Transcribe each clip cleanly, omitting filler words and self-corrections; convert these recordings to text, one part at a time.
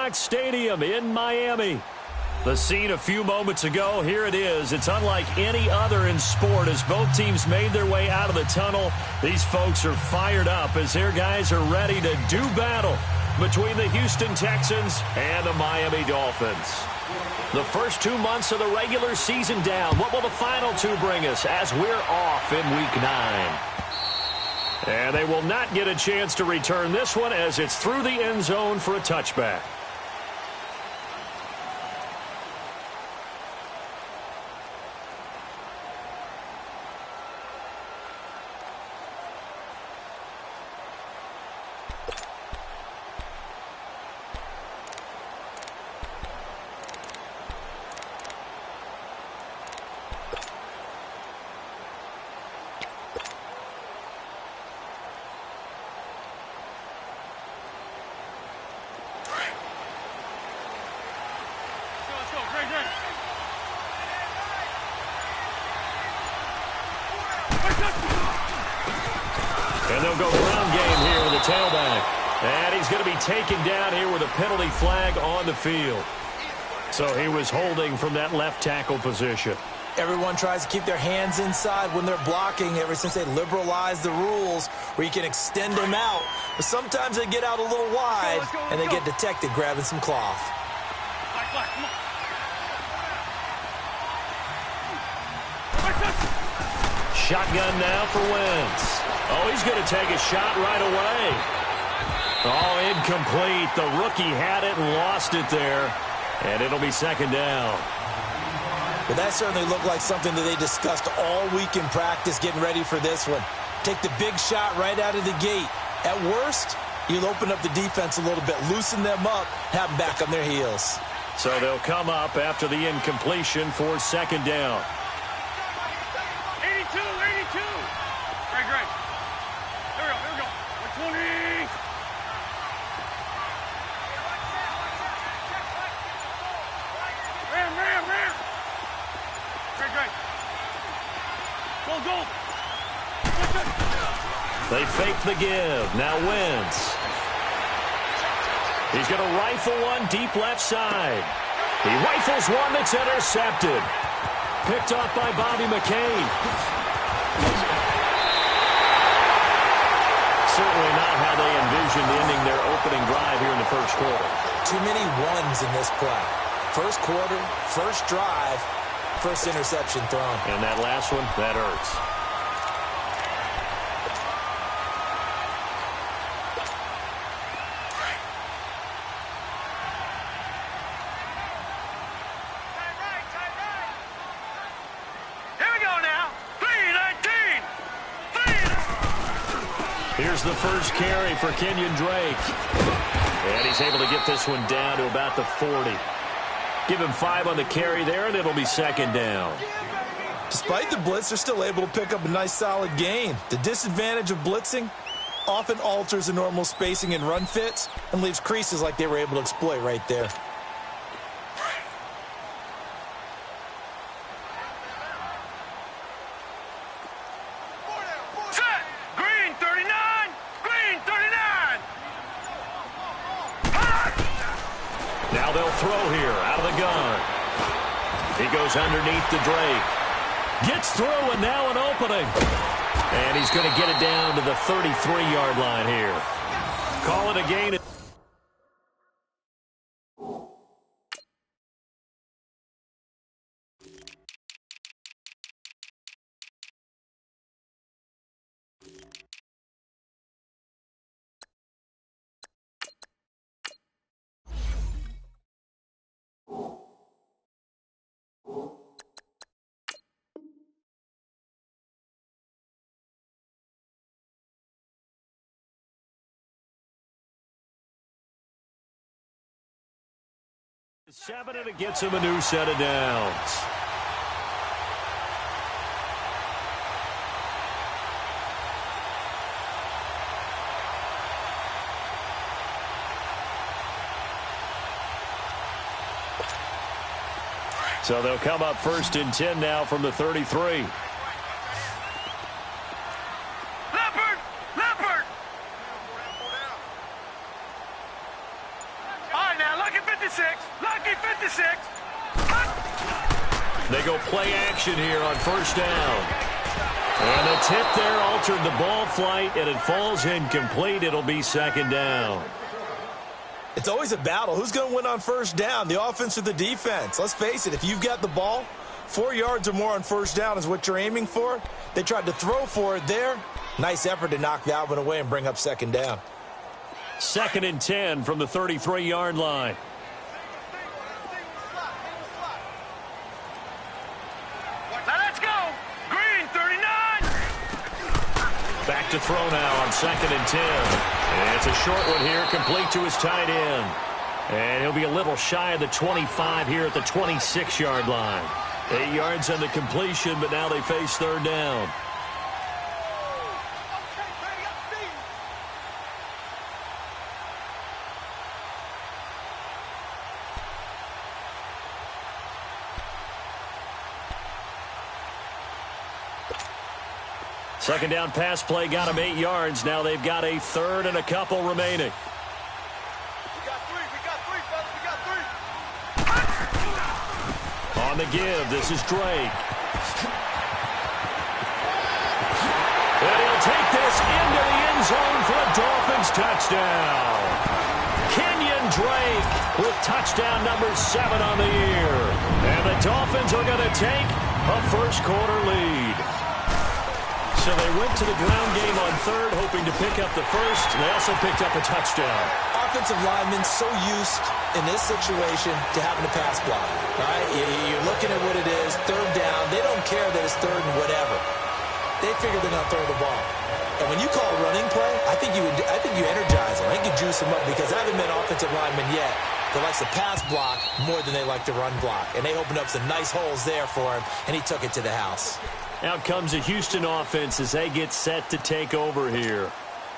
Meadowlark Stadium in Miami. The scene a few moments ago, here it is. It's unlike any other in sport as both teams made their way out of the tunnel. These folks are fired up as their guys are ready to do battle between the Houston Texans and the Miami Dolphins. The first 2 months of the regular season down. What will the final two bring us as we're off in Week 9? And they will not get a chance to return this one as it's through the end zone for a touchback. And they'll go ground game here with the tailback. And he's going to be taken down here with a penalty flag on the field. So he was holding from that left tackle position. Everyone tries to keep their hands inside when they're blocking ever since they liberalized the rules where you can extend them out. But sometimes they get out a little wide and they get detected grabbing some cloth. Shotgun now for Wentz. Oh, he's going to take a shot right away. Oh, incomplete. The rookie had it and lost it there. And it'll be second down. Well, that certainly looked like something that they discussed all week in practice getting ready for this one. Take the big shot right out of the gate. At worst, you'll open up the defense a little bit, loosen them up, have them back on their heels. So they'll come up after the incompletion for second down. 82. Great. Here we go. 120. Ram. Great. Go. They fake the give. Now Wentz. He's going to rifle one deep left side. He rifles one that's intercepted. Picked off by Bobby McCain. Certainly not how they envisioned ending their opening drive here in the first quarter. Too many ones in this play. First quarter, first drive, first interception thrown. And that last one, that hurts. Here's the first carry for Kenyon Drake. And he's able to get this one down to about the 40. Give him 5 on the carry there, and it'll be second down. Despite the blitz, they're still able to pick up a nice, solid gain. The disadvantage of blitzing often alters the normal spacing and run fits and leaves creases like they were able to exploit right there. Now they'll throw here out of the gun. He goes underneath to Drake. Gets through and now an opening. And he's going to get it down to the 33-yard line here. Call it a gain. Seven, and it gets him a new set of downs. So they'll come up first and 10 now from the 33. All right, now look at 56. Lucky 56. They go play action here on first down. And the tip there altered the ball flight, and it falls incomplete. It'll be second down. It's always a battle. Who's going to win on first down, the offense or the defense? Let's face it, if you've got the ball, 4 yards or more on first down is what you're aiming for. They tried to throw for it there. Nice effort to knock that one away and bring up second down. 2nd and 10 from the 33-yard line. Now let's go. Green, 39. Back to throw now on 2nd and 10. And it's a short one here, complete to his tight end. And he'll be a little shy of the 25 here at the 26-yard line. 8 yards on the completion, but now they face third down. Second down pass play got him 8 yards. Now they've got a third and a couple remaining. We got three, fellas. We got three. On the give, this is Drake. And he'll take this into the end zone for a Dolphins touchdown. Kenyon Drake with touchdown number 7 on the year. And the Dolphins are going to take a first quarter lead. So they went to the ground game on third, hoping to pick up the first. They also picked up a touchdown. Offensive linemen so used in this situation to having a pass block. Right? You're looking at what it is, third down. They don't care that it's third and whatever. They figure they're going to throw the ball. And when you call a running play, I think you energize them. I think you juice them up because I haven't met offensive linemen yet that likes to pass block more than they like to run block. And they opened up some nice holes there for him, and he took it to the house. Out comes the Houston offense as they get set to take over here.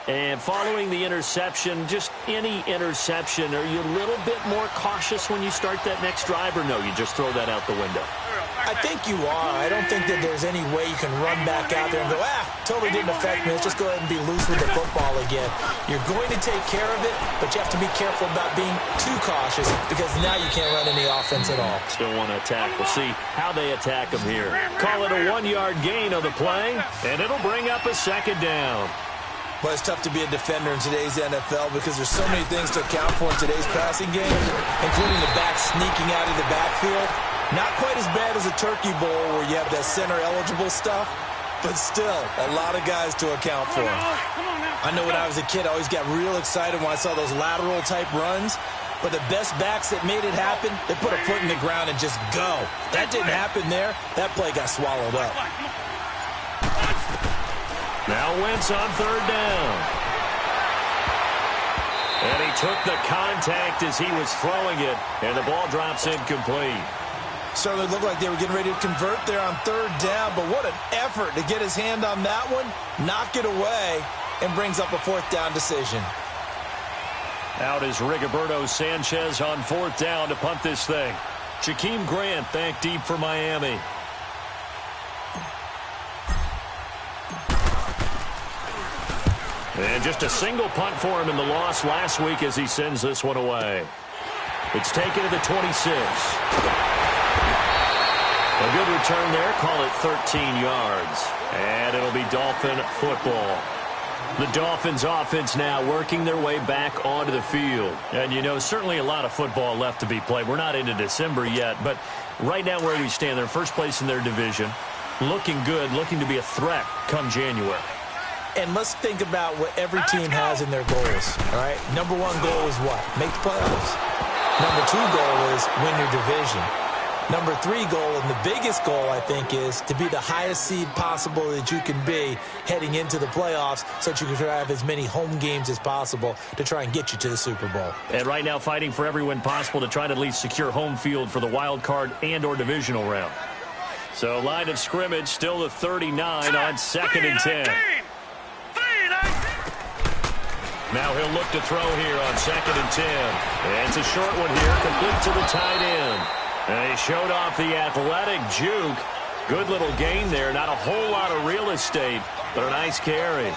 And following the interception, just any interception, are you a little bit more cautious when you start that next drive, or no, you just throw that out the window? I think you are. I don't think that there's any way you can run back out there and go, totally didn't affect me. Let's just go ahead and be loose with the football again. You're going to take care of it, but you have to be careful about being too cautious because now you can't run any offense at all. Still want to attack. We'll see how they attack them here. Call it a 1-yard gain on the play, and it'll bring up a second down. But it's tough to be a defender in today's NFL because there's so many things to account for in today's passing game, including the back sneaking out of the backfield. Not quite as bad as a turkey bowl where you have that center-eligible stuff, but still a lot of guys to account for. I know when I was a kid, I always got real excited when I saw those lateral-type runs, but the best backs that made it happen, they put a foot in the ground and just go. That didn't happen there. That play got swallowed up. Now Wentz on third down. And he took the contact as he was throwing it, and the ball drops incomplete. Certainly looked like they were getting ready to convert there on third down, but what an effort to get his hand on that one, knock it away, and brings up a fourth down decision. Out is Rigoberto Sanchez on fourth down to punt this thing. Jakeem Grant back deep for Miami. And just a single punt for him in the loss last week as he sends this one away. It's taken to the 26. A good return there. Call it 13 yards. And it'll be Dolphin football. The Dolphins offense now working their way back onto the field. And, you know, certainly a lot of football left to be played. We're not into December yet, but right now where we stand, they're first place in their division. Looking good, looking to be a threat come January. And let's think about what every team has in their goals, all right? Number one goal is what? Make the playoffs. Number two goal is win your division. Number three goal, and the biggest goal, I think, is to be the highest seed possible that you can be heading into the playoffs so that you can try to have as many home games as possible to try and get you to the Super Bowl. And right now fighting for every win possible to try to at least secure home field for the wild card and or divisional round. So line of scrimmage still the 39 on 2nd and 10. Now he'll look to throw here on 2nd and 10. And it's a short one here, complete to the tight end. And he showed off the athletic juke. Good little gain there. Not a whole lot of real estate, but a nice carry.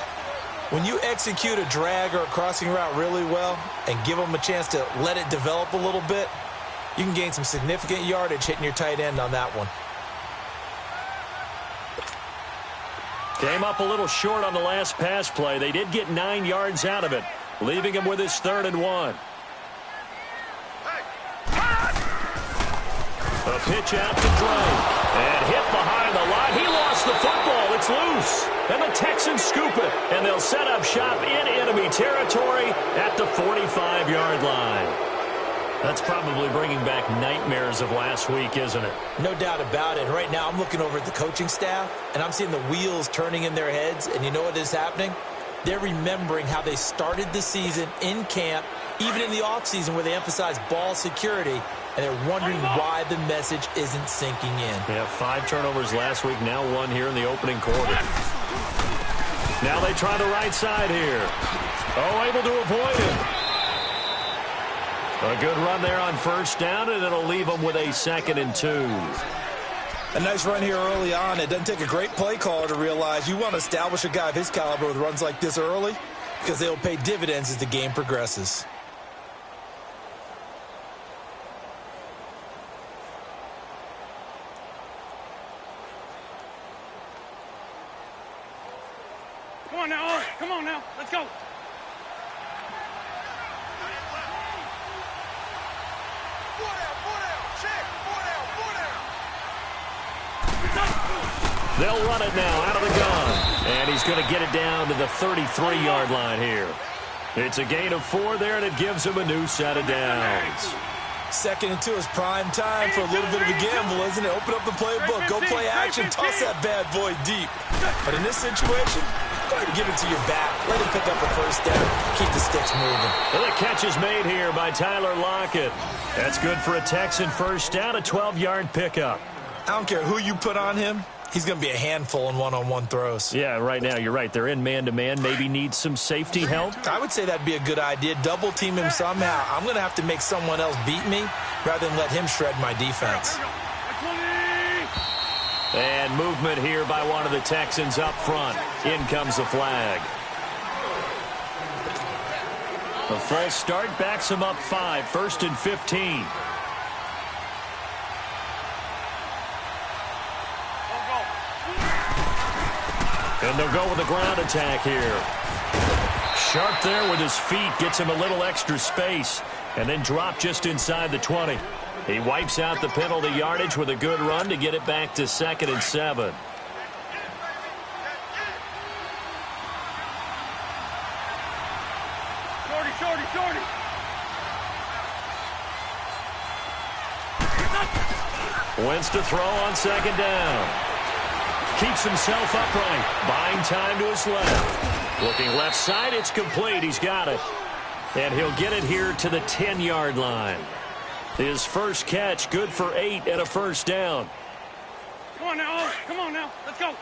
When you execute a drag or a crossing route really well and give them a chance to let it develop a little bit, You can gain some significant yardage hitting your tight end on that one. Came up a little short on the last pass play. They did get 9 yards out of it, leaving him with his 3rd and 1. A pitch out to Drake. And hit behind the line. He lost the football. It's loose. And the Texans scoop it. And they'll set up shop in enemy territory at the 45-yard line. That's probably bringing back nightmares of last week, isn't it? No doubt about it. Right now I'm looking over at the coaching staff, and I'm seeing the wheels turning in their heads. And you know what is happening? They're remembering how they started the season in camp, even in the offseason where they emphasized ball security, and they're wondering why the message isn't sinking in. Yeah, 5 turnovers last week, now 1 here in the opening quarter. Now they try the right side here. Oh, able to avoid it. A good run there on 1st down, and it'll leave them with a 2nd and 2. A nice run here early on. It doesn't take a great play caller to realize you want to establish a guy of his caliber with runs like this early, because they'll pay dividends as the game progresses. Come on now, Owen. Come on now. Let's go. They'll run it now out of the gun. And he's going to get it down to the 33-yard line here. It's a gain of 4 there, and it gives him a new set of downs. 2nd and 2 is prime time for a little bit of a gamble, isn't it? Open up the playbook, go play action, toss that bad boy deep. But in this situation, go ahead and give it to your back. Let him pick up a 1st down. Keep the sticks moving. Well, the catch is made here by Tyler Lockett. That's good for a Texan 1st down, a 12-yard pickup. I don't care who you put on him. He's going to be a handful in one-on-one throws. Yeah, right now, you're right. They're in man-to-man. Maybe needs some safety help. I would say that'd be a good idea. Double team him somehow. I'm going to have to make someone else beat me rather than let him shred my defense. And movement here by one of the Texans up front. In comes the flag. A false start backs him up 5. 1st and 15. And they'll go with a ground attack here. Sharp there with his feet. Gets him a little extra space. And then drop just inside the 20. He wipes out the penalty yardage with a good run to get it back to 2nd and 7. Shorty. Wentz to throw on 2nd down. Keeps himself upright. Buying time to his left. Looking left side, it's complete. He's got it. And he'll get it here to the 10-yard line. His first catch, good for 8 and a 1st down. Come on now, come on now. Let's go.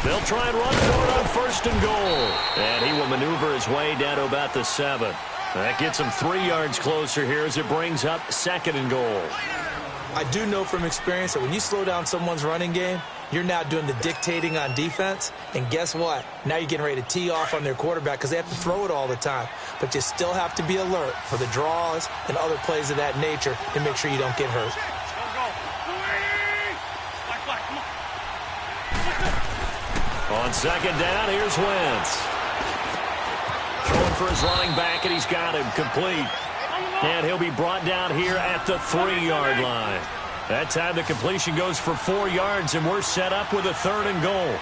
They'll try and run for it on 1st and goal. And he will maneuver his way down to about the 7. That gets him 3 yards closer here as it brings up 2nd and goal. I do know from experience that when you slow down someone's running game, you're now doing the dictating on defense. And guess what? Now you're getting ready to tee off on their quarterback because they have to throw it all the time. But you still have to be alert for the draws and other plays of that nature to make sure you don't get hurt. On 2nd down, here's Wentz. Throwing for his running back, and he's got him complete. And he'll be brought down here at the 3-yard line. That time the completion goes for 4 yards, and we're set up with a 3rd and goal.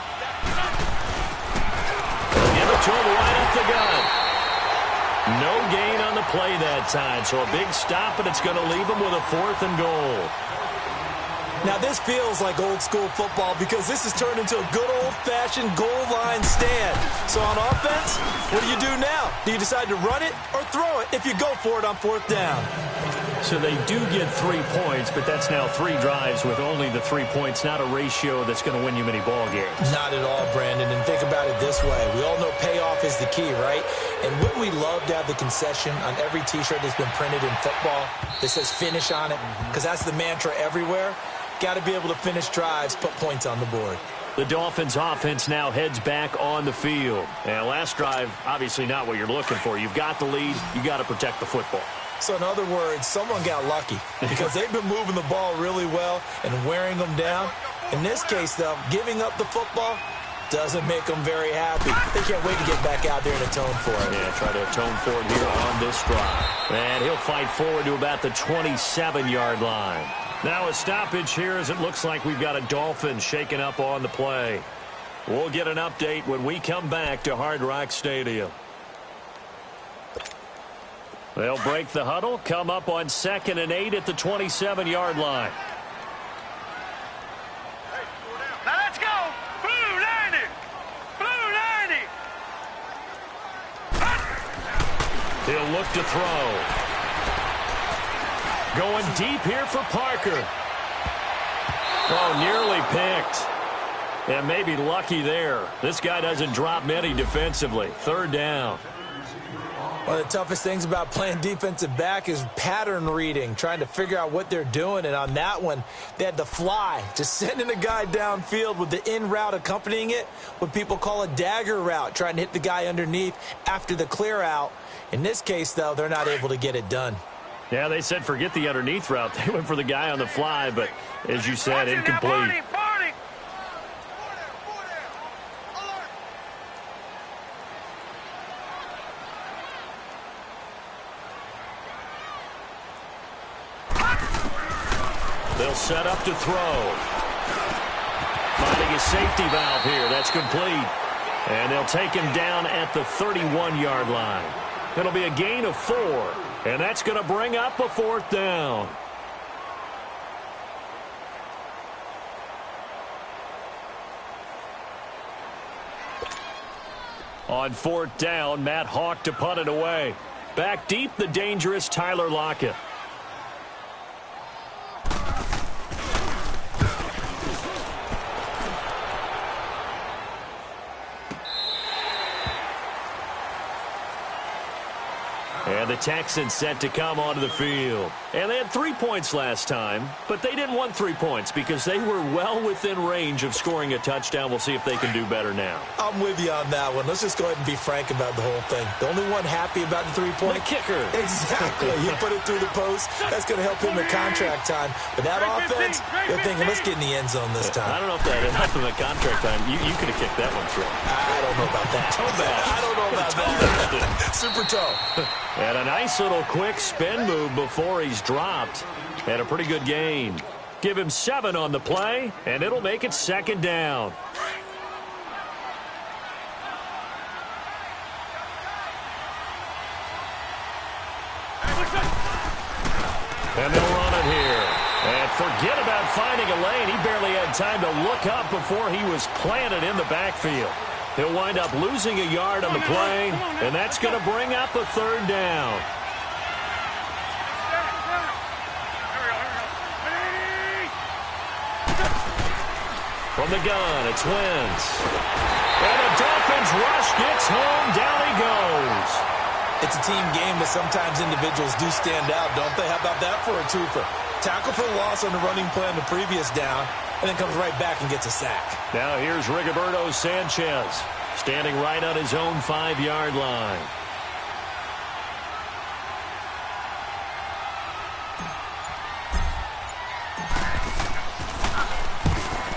They'll give it to him right up the gut. No gain on the play that time, so a big stop, and it's going to leave him with a 4th and goal. Now, this feels like old-school football because this has turned into a good old-fashioned goal line stand. So on offense, what do you do now? Do you decide to run it or throw it if you go for it on 4th down? So they do get 3 points, but that's now 3 drives with only the 3 points, not a ratio that's going to win you many ball games. Not at all, Brandon, and think about it this way. We all know payoff is the key, right? And wouldn't we love to have the concession on every T-shirt that's been printed in football that says finish on it? Because that's the mantra everywhere. Got to be able to finish drives, put points on the board. The Dolphins offense now heads back on the field. And last drive, obviously not what you're looking for. You've got the lead. You got to protect the football. So in other words, someone got lucky because they've been moving the ball really well and wearing them down. In this case, though, giving up the football doesn't make them very happy. They can't wait to get back out there and atone for it. Yeah, try to atone for it here on this drive. And he'll fight forward to about the 27-yard line. Now a stoppage here as it looks like we've got a Dolphin shaken up on the play. We'll get an update when we come back to Hard Rock Stadium. They'll break the huddle, come up on 2nd and 8 at the 27-yard line. Now let's go! Blue 90! Blue 90! He'll look to throw. Going deep here for Parker. Oh, nearly picked. And maybe lucky there. This guy doesn't drop many defensively. 3rd down. One of the toughest things about playing defensive back is pattern reading, trying to figure out what they're doing. And on that one, they had to fly, just sending a guy downfield with the in route accompanying it, what people call a dagger route, trying to hit the guy underneath after the clear out. In this case, though, they're not able to get it done. Yeah, they said forget the underneath route. They went for the guy on the fly, but as you said, incomplete. They'll set up to throw. Finding a safety valve here. That's complete. And they'll take him down at the 31-yard line. It'll be a gain of 4. And that's going to bring up a 4th down. On 4th down, Matt Hawk to punt it away. Back deep, the dangerous Tyler Lockett. And the Texans set to come onto the field. And they had 3 points last time, but they didn't want 3 points because they were well within range of scoring a touchdown. We'll see if they can do better now. I'm with you on that one. Let's just go ahead and be frank about the whole thing. The only one happy about the 3-point? The kicker. Exactly. You put it through the post. That's going to help him at contract time. But that offense, they're thinking, let's get in the end zone this time. I don't know if that helped him at contract time. You could have kicked that one through. I don't know about that. Toe bash. I don't know about that. Super toe. And a nice little quick spin move before he's dropped. And a pretty good gain. Give him 7 on the play, and it'll make it 2nd down. And they'll run it here. And forget about finding a lane. He barely had time to look up before he was planted in the backfield. He'll wind up losing a yard on the play, and that's going to bring up a 3rd down. From the gun, it's Wentz. And the Dolphins rush gets home. Down he goes. It's a team game, but sometimes individuals do stand out, don't they? How about that for a twofer? Tackle for loss on the running play on the previous down, and then comes right back and gets a sack. Now here's Rigoberto Sanchez, standing right on his own 5-yard line.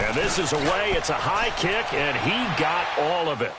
And this is away. It's a high kick, and he got all of it.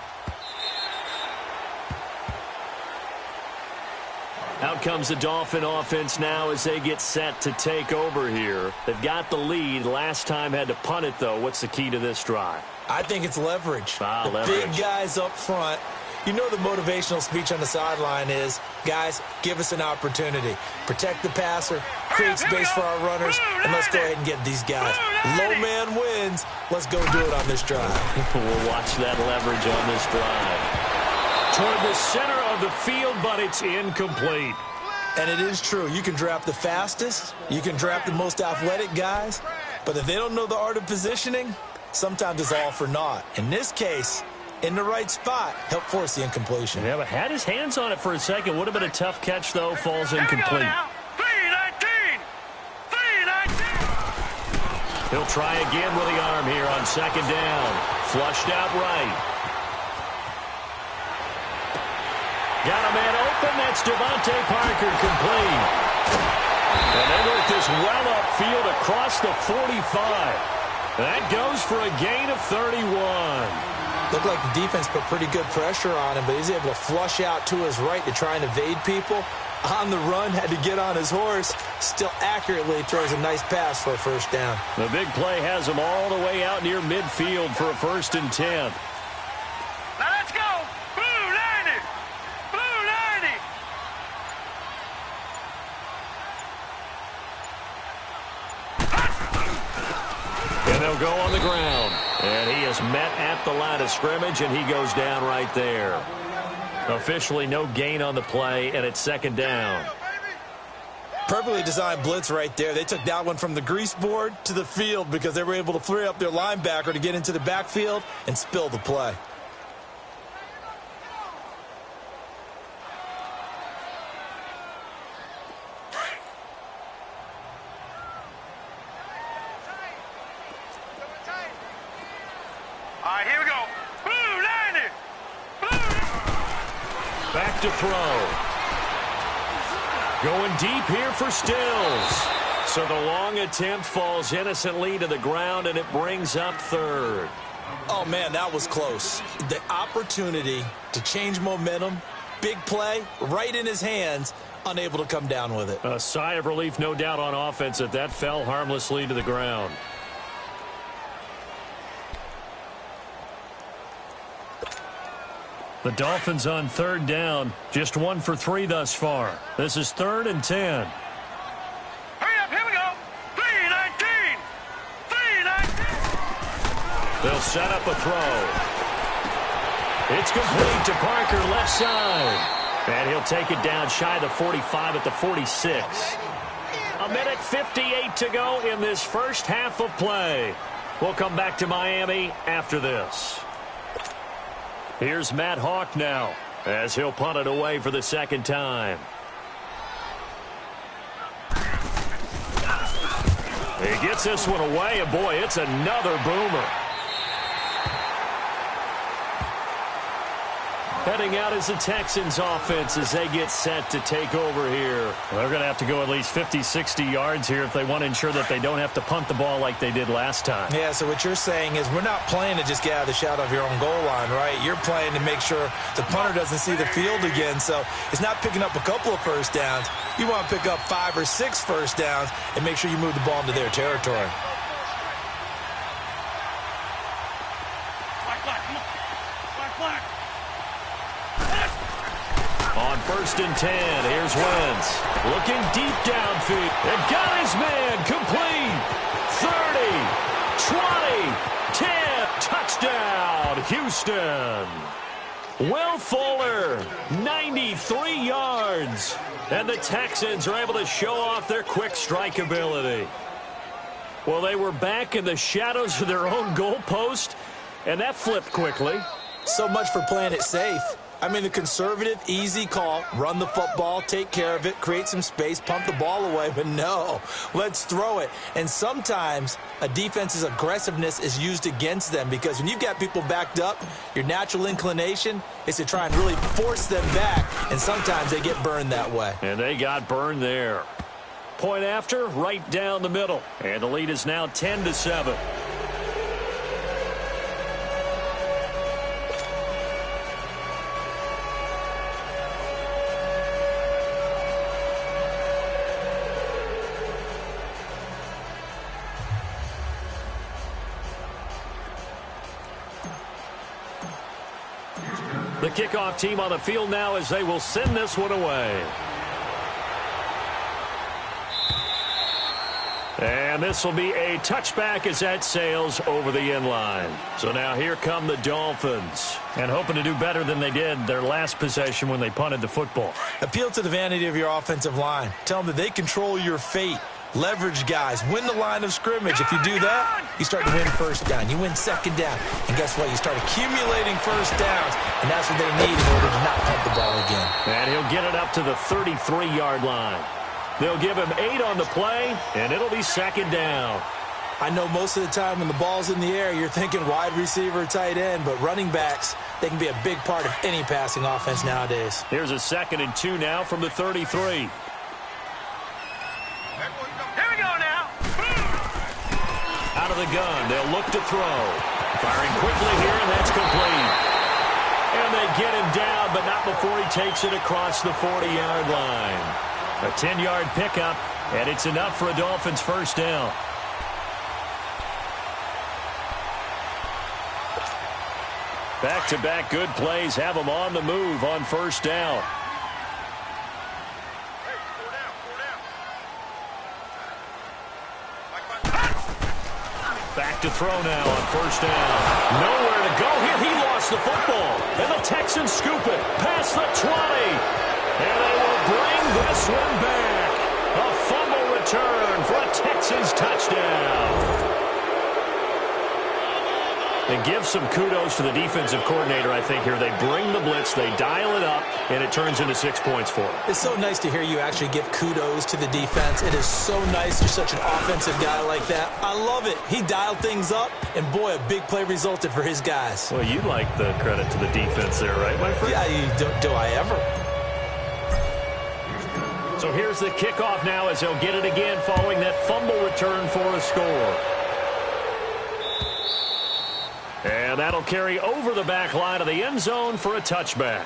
Out comes the Dolphin offense now as they get set to take over here. They've got the lead. Last time had to punt it, though. What's the key to this drive? I think it's leverage. Leverage. Big guys up front. You know the motivational speech on the sideline is, guys, give us an opportunity. Protect the passer, create space for our runners, and let's go ahead and get these guys. Low man wins. Let's go do it on this drive. We'll watch that leverage on this drive. Toward the center of the field, but it's incomplete. And it is true. You can draft the fastest. You can draft the most athletic guys. But if they don't know the art of positioning, sometimes it's all for naught. In this case, in the right spot, help force the incompletion. Yeah, but had his hands on it for a second. Would have been a tough catch, though. Falls incomplete. 3-19! 3-19! He'll try again with the arm here on 2nd down. Flushed out right. Got a man open. That's Devontae Parker complete. And they work this well upfield across the 45. That goes for a gain of 31. Looked like the defense put pretty good pressure on him, but he's able to flush out to his right to try and evade people. On the run, had to get on his horse. Still accurately throws a nice pass for a first down. The big play has him all the way out near midfield for a 1st and 10. Now let's go. Blue 90. Blue 90. And they'll go on the ground. And he is met at the line of scrimmage, and he goes down right there. Officially no gain on the play, and it's 2nd down. Perfectly designed blitz right there. They took that one from the grease board to the field because they were able to free up their linebacker to get into the backfield and spill the play. All right, here we go. Blue 90. Back to throw. Going deep here for Stills. So the long attempt falls innocently to the ground, and it brings up 3rd. Oh, man, that was close. The opportunity to change momentum, big play, right in his hands, unable to come down with it. A sigh of relief, no doubt, on offense that fell harmlessly to the ground. The Dolphins on 3rd down, just 1 for 3 thus far. This is 3rd and 10. Hurry up, here we go. 319. 319. They'll set up a throw. It's complete to Parker, left side. And he'll take it down shy of the 45 at the 46. A minute 58 to go in this first half of play. We'll come back to Miami after this. Here's Matt Hawk now as he'll punt it away for the 2nd time. He gets this one away, and boy, it's another boomer. Heading out is the Texans offense as they get set to take over here. They're going to have to go at least 50, 60 yards here if they want to ensure that they don't have to punt the ball like they did last time. Yeah, so what you're saying is we're not playing to just get out of the shadow of your own goal line, right? You're playing to make sure the punter doesn't see the field again. So it's not picking up a couple of first downs. You want to pick up 5 or 6 first downs and make sure you move the ball into their territory. Black, come on. Black. On 1st and 10, here's Wentz. Looking deep downfield. And got his man complete. 30, 20, 10. Touchdown, Houston. Will Fuller, 93 yards. And the Texans are able to show off their quick strike ability. Well, they were back in the shadows of their own goalpost, and that flipped quickly. So much for playing it safe. I mean, the conservative, easy call, run the football, take care of it, create some space, pump the ball away, but no, let's throw it. And sometimes a defense's aggressiveness is used against them because when you've got people backed up, your natural inclination is to try and really force them back, and sometimes they get burned that way. And they got burned there. Point after, right down the middle. And the lead is now 10-7. The kickoff team on the field now as they will send this one away. And this will be a touchback as that sails over the end line. So now here come the Dolphins. And hoping to do better than they did their last possession when they punted the football. Appeal to the vanity of your offensive line. Tell them that they control your fate. Leverage guys. Win the line of scrimmage. If you do that, you start to win first down. You win second down. And guess what? You start accumulating first downs. And that's what they need in order to not punt the ball again. And he'll get it up to the 33-yard line. They'll give him 8 on the play, and it'll be second down. I know most of the time when the ball's in the air, you're thinking wide receiver, tight end, but running backs, they can be a big part of any passing offense nowadays. Here's a 2nd and 2 now from the 33. Here we go now. Out of the gun, they'll look to throw. Firing quickly here, and that's complete. And they get him down, but not before he takes it across the 40-yard line. A 10-yard pickup, and it's enough for a Dolphins first down. Back-to-back good plays have them on the move on first down. Back to throw now on first down. Nowhere to go here. He lost the football. And the Texans scoop it past the 20. And they will bring this one back. A fumble return for a Texans touchdown. And give some kudos to the defensive coordinator, I think, here. They bring the blitz, they dial it up, and it turns into 6 points for them. It's so nice to hear you actually give kudos to the defense. It is so nice you're such an offensive guy like that. I love it. He dialed things up, and boy, a big play resulted for his guys. Well, you like the credit to the defense there, right, my friend? Yeah, do I ever? So here's the kickoff now as he'll get it again following that fumble return for a score. And that'll carry over the back line of the end zone for a touchback.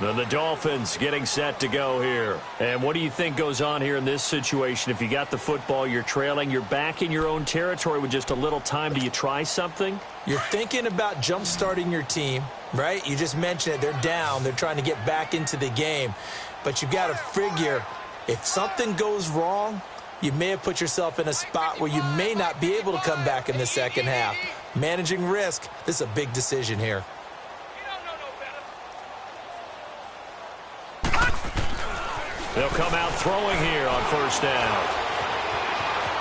Then the Dolphins getting set to go here. And what do you think goes on here in this situation? If you got the football, you're trailing, you're back in your own territory with just a little time. Do you try something? You're thinking about jump-starting your team, right? You just mentioned it. They're down. They're trying to get back into the game. But you've got to figure if something goes wrong, you may have put yourself in a spot where you may not be able to come back in the second half. Managing risk, this is a big decision here. They'll come out throwing here on first down.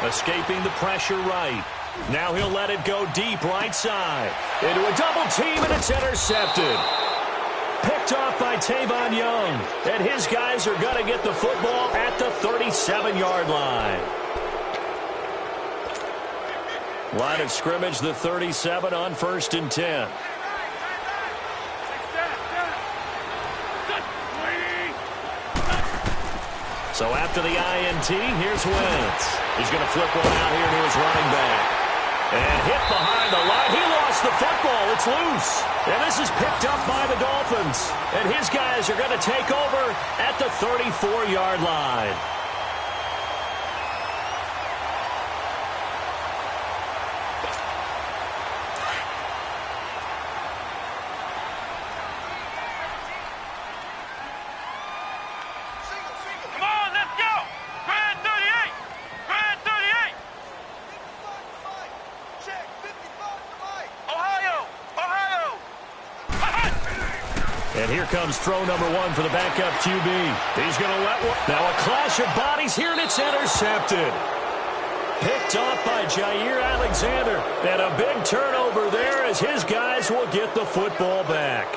Escaping the pressure right. Now he'll let it go deep right side. Into a double team, and it's intercepted. Picked off by Tavon Young. And his guys are going to get the football at the 37-yard line. Line of scrimmage, the 37 on 1st and 10. So after the INT, here's Wentz. He's going to flip one out here to his running back. And hit behind the line. He lost the football. It's loose. And this is picked up by the Dolphins. And his guys are going to take over at the 34-yard line. And here comes throw number 1 for the backup QB. He's going to let one. Now a clash of bodies here, and it's intercepted. Picked off by Jair Alexander. And a big turnover there as his guys will get the football back.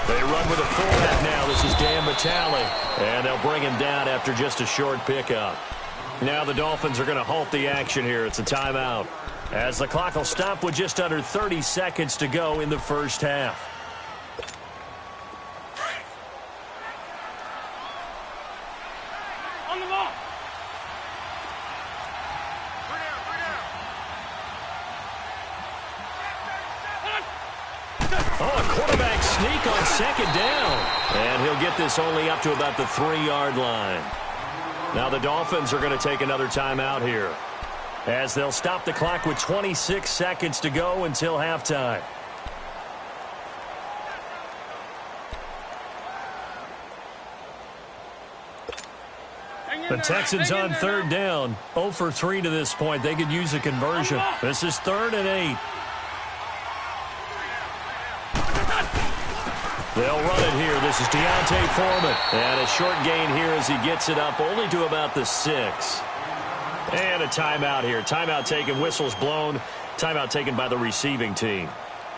They run with a fullback now. This is Dan Vitale. And they'll bring him down after just a short pickup. Now the Dolphins are going to halt the action here. It's a timeout. As the clock will stop with just under 30 seconds to go in the first half. On the ball. Oh, a quarterback sneak on second down. And he'll get this only up to about the 3-yard line. Now the Dolphins are going to take another timeout here, as they'll stop the clock with 26 seconds to go until halftime. The Texans on third down, 0 for 3 to this point. They could use a conversion. This is 3rd and 8. They'll run it here. This is Deontay Foreman. And a short gain here as he gets it up only to about the 6. And a timeout here. Timeout taken, whistles blown. Timeout taken by the receiving team.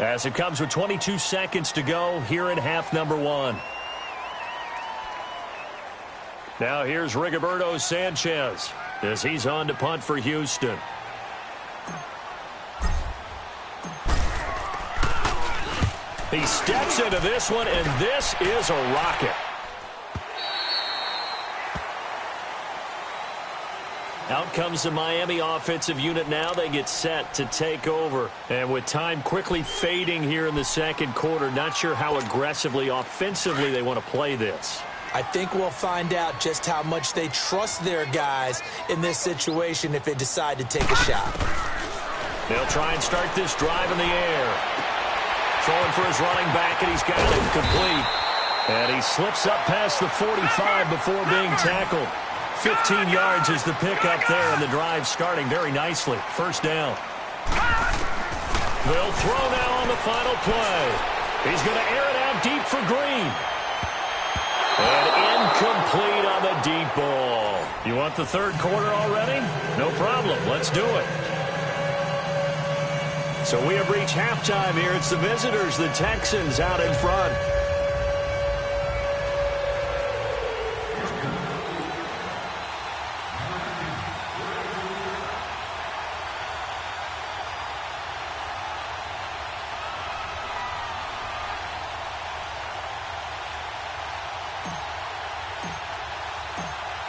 as it comes with 22 seconds to go here in half number one. Now here's Rigoberto Sanchez as he's on to punt for Houston. He steps into this one, and this is a rocket. Out comes the Miami offensive unit now. They get set to take over. And with time quickly fading here in the second quarter, not sure how aggressively, offensively they want to play this. I think we'll find out just how much they trust their guys in this situation if they decide to take a shot. They'll try and start this drive in the air. Throwing for his running back, and he's got it incomplete. And he slips up past the 45 before being tackled. 15 yards is the pickup there, and the drive starting very nicely. First down. They'll throw now on the final play. He's going to air it out deep for Green. And incomplete on the deep ball. You want the third quarter already? No problem. Let's do it. So we have reached halftime here. It's the visitors, the Texans, out in front.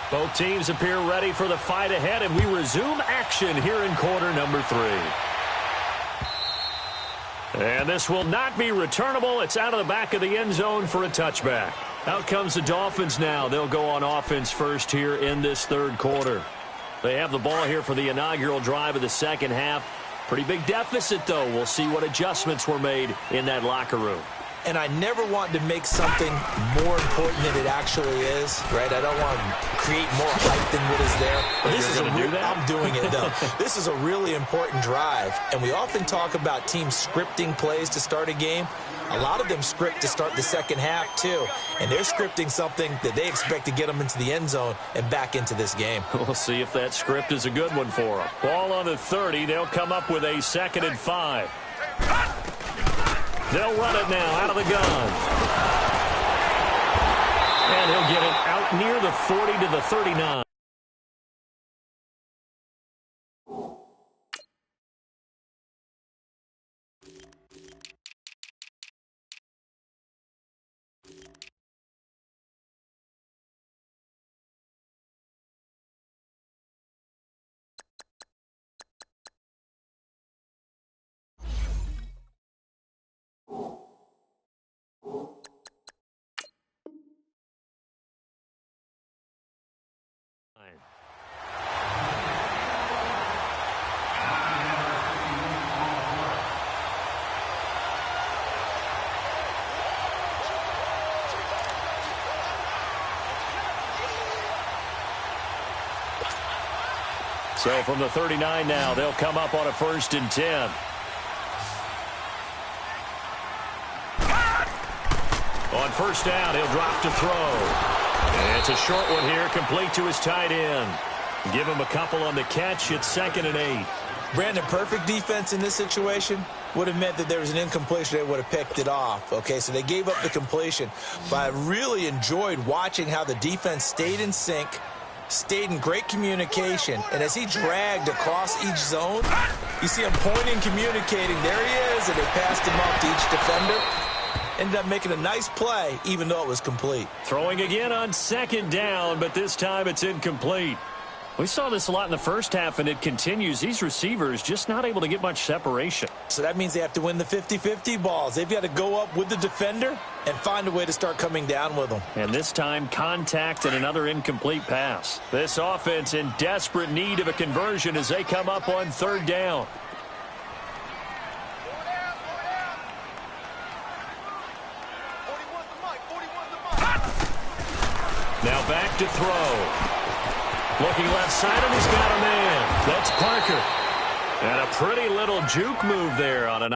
Both teams appear ready for the fight ahead, and we resume action here in quarter number 3. And this will not be returnable. It's out of the back of the end zone for a touchback. Out comes the Dolphins now. They'll go on offense first here in this third quarter. They have the ball here for the inaugural drive of the second half. Pretty big deficit, though. We'll see what adjustments were made in that locker room. And I never want to make something more important than it actually is, right? I don't want to create more hype than what is there. But this is I'm doing it, though. This is a really important drive. And we often talk about teams scripting plays to start a game. A lot of them script to start the second half, too. And they're scripting something that they expect to get them into the end zone and back into this game. We'll see if that script is a good one for them. Ball on the 30. They'll come up with a 2nd and 5. They'll run it now out of the gun. And he'll get it out near the 40 to the 39. So from the 39 now, they'll come up on a 1st and 10. On first down, he'll drop to throw. And it's a short one here, complete to his tight end. Give him a couple on the catch. It's 2nd and 8. Brandon, perfect defense in this situation would have meant that there was an incompletion. They would have picked it off. Okay, so they gave up the completion. But I really enjoyed watching how the defense stayed in sync, stayed in great communication, and as he dragged across each zone, you see him pointing, communicating. There he is, and they passed him off to each defender. Ended up making a nice play, even though it was complete. Throwing again on 2nd down, but this time it's incomplete. We saw this a lot in the first half, and it continues. These receivers just not able to get much separation. So that means they have to win the 50-50 balls. They've got to go up with the defender and find a way to start coming down with them. And this time, contact and another incomplete pass. This offense in desperate need of a conversion as they come up on 3rd down. Now back to throw. Looking left side, and he's got a man. That's Parker. And a pretty little juke move there on an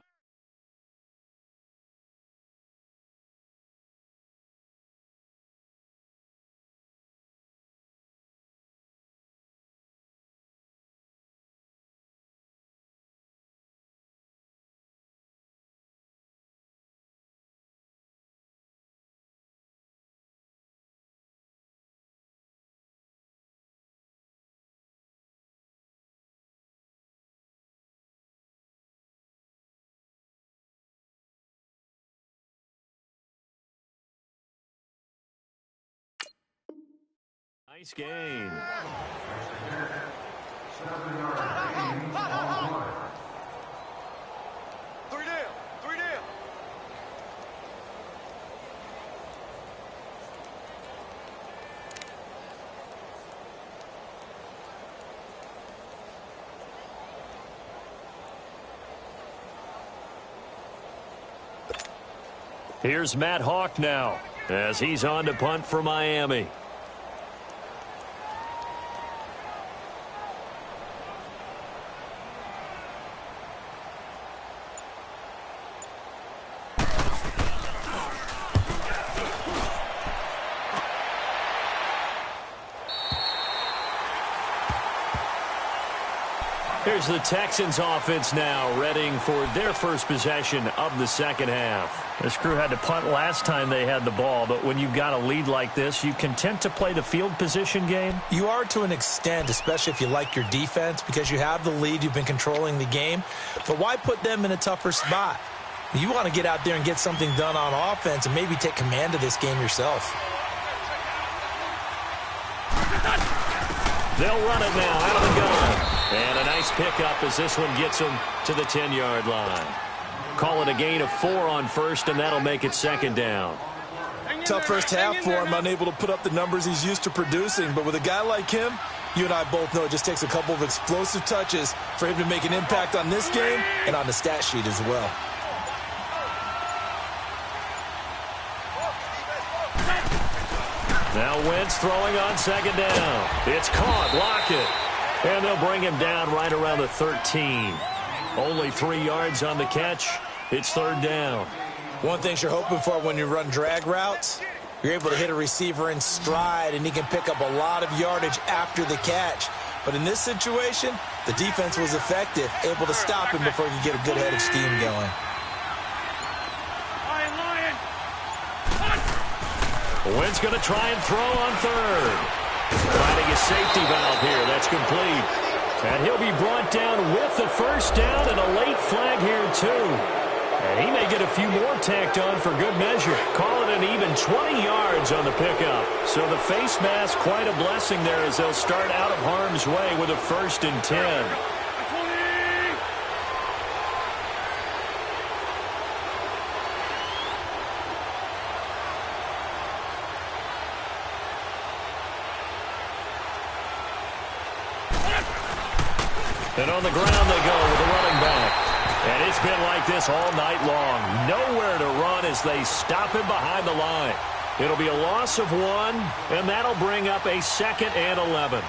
Nice gain. Three down. Three down. Here's Matt Hawk now as he's on to punt for Miami. Here's the Texans offense now, readying for their first possession of the second half. This crew had to punt last time they had the ball, but when you've got a lead like this, you content to play the field position game? You are to an extent, especially if you like your defense, because you have the lead, you've been controlling the game. But why put them in a tougher spot? You want to get out there and get something done on offense and maybe take command of this game yourself. They'll run it now out of the gun. And a nice pickup as this one gets them to the 10-yard line. Call it a gain of 4 on first, and that'll make it second down. Tough first half for him, unable to put up the numbers he's used to producing. But with a guy like him, you and I both know it just takes a couple of explosive touches for him to make an impact on this game and on the stat sheet as well. Now Wentz throwing on second down. It's caught. Lockett. And they'll bring him down right around the 13. Only 3 yards on the catch. It's third down. One thing you're hoping for when you run drag routes, you're able to hit a receiver in stride, and he can pick up a lot of yardage after the catch. But in this situation, the defense was effective, able to stop him before he could get a good head of steam going. Wentz going to try and throw on third. Finding a safety valve here. That's complete. And he'll be brought down with the first down and a late flag here, too. And he may get a few more tacked on for good measure. Call it an even 20 yards on the pickup. So the face mask, quite a blessing there as they'll start out of harm's way with a 1st and 10. And on the ground they go with the running back. And it's been like this all night long. Nowhere to run as they stop him behind the line. It'll be a loss of 1, and that'll bring up a 2nd and 11.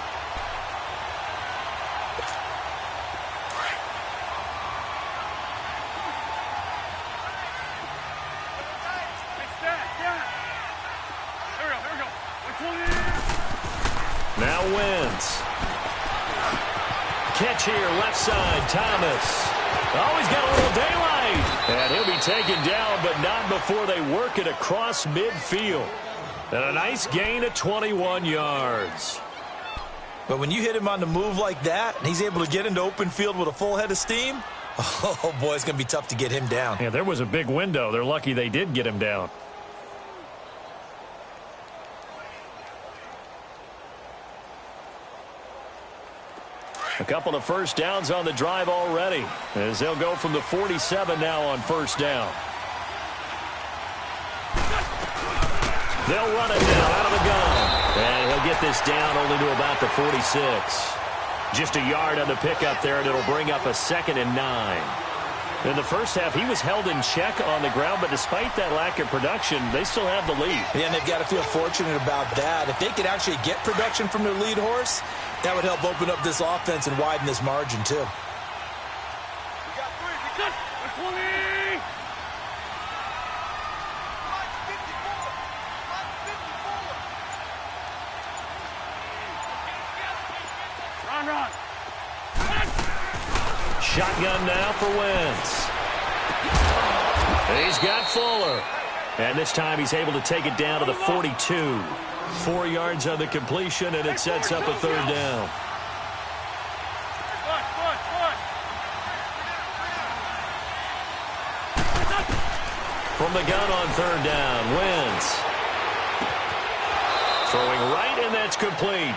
Now Wentz. Catch here, left side, Thomas. Oh, he's got a little daylight. And he'll be taken down, but not before they work it across midfield. And a nice gain of 21 yards. But when you hit him on the move like that, and he's able to get into open field with a full head of steam, oh, boy, it's going to be tough to get him down. Yeah, there was a big window. They're lucky they did get him down. A couple of first downs on the drive already as they'll go from the 47 now on first down. They'll run it now out of the gun. And he'll get this down only to about the 46. Just a yard on the pickup there, and it'll bring up a 2nd and 9. In the first half, he was held in check on the ground, but despite that lack of production, they still have the lead. Yeah, and they've got to feel fortunate about that. If they could actually get production from their lead horse, that would help open up this offense and widen this margin, too. Run. Shotgun now for Wentz. He's got Fuller. And this time he's able to take it down to the 42. 4 yards on the completion, and it sets up a third down. From the gun on third down, Wentz. Throwing right, and that's complete.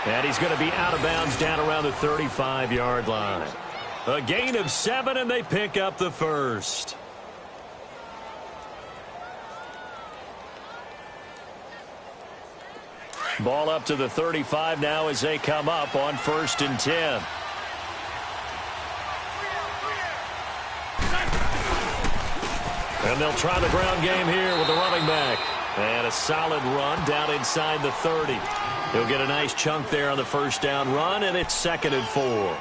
And he's going to be out of bounds down around the 35-yard line. A gain of 7, and they pick up the first. Ball up to the 35 now as they come up on 1st and 10. And they'll try the ground game here with the running back. And a solid run down inside the 30. He'll get a nice chunk there on the first down run, and it's 2nd and 4.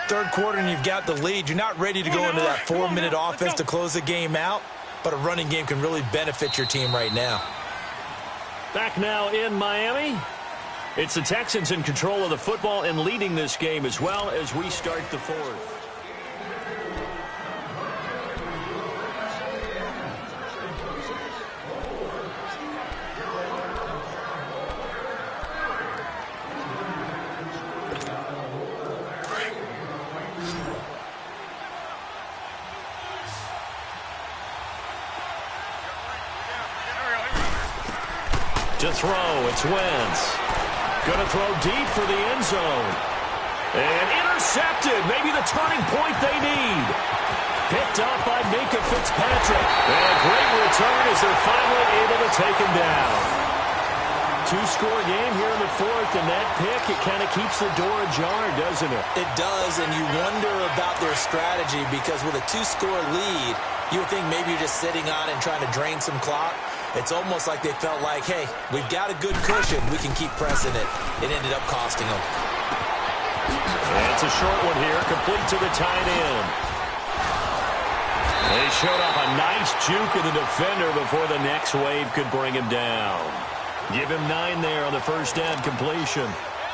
Third quarter, and you've got the lead. You're not ready to go into that 4-minute offense to close the game out, but a running game can really benefit your team right now. Back now in Miami. It's the Texans in control of the football and leading this game as well as we start the 4th. To throw, it's Wentz. Going to throw deep for the end zone. And intercepted. Maybe the turning point they need. Picked up by Minka Fitzpatrick. And a great return as they're finally able to take him down. 2-score game here in the 4th, and that pick, it kind of keeps the door ajar, doesn't it? It does, and you wonder about their strategy because with a 2-score lead, you would think maybe you're just sitting on it and trying to drain some clock. It's almost like they felt like, hey, we've got a good cushion. We can keep pressing it. It ended up costing them. And it's a short one here, complete to the tight end. They showed off a nice juke of the defender before the next wave could bring him down. Give him 9 there on the first down completion.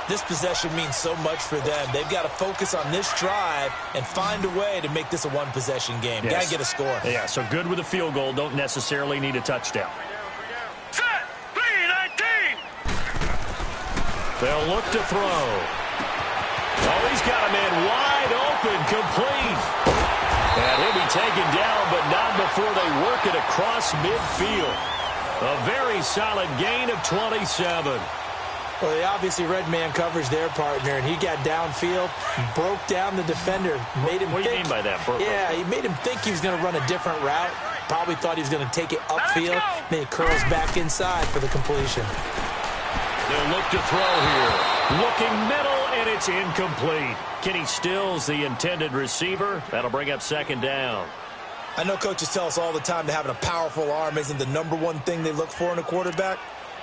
This possession means so much for them. They've got to focus on this drive and find a way to make this a one-possession game. Yes. Got to get a score. Yeah, so good with a field goal. Don't necessarily need a touchdown. Set, 3-19. They'll look to throw. Oh, he's got a man wide open, complete. And he'll be taken down, but not before they work it across midfield. A very solid gain of 27. Well, they obviously red man coverage their partner, and he got downfield, broke down the defender, made him What do you mean by that? Yeah, he made him think he was going to run a different route. Probably thought he was going to take it upfield. Then he curls back inside for the completion. They'll look to throw here. Looking middle, and it's incomplete. Kenny Stills, the intended receiver. That'll bring up 2nd down. I know coaches tell us all the time that having a powerful arm isn't the #1 thing they look for in a quarterback.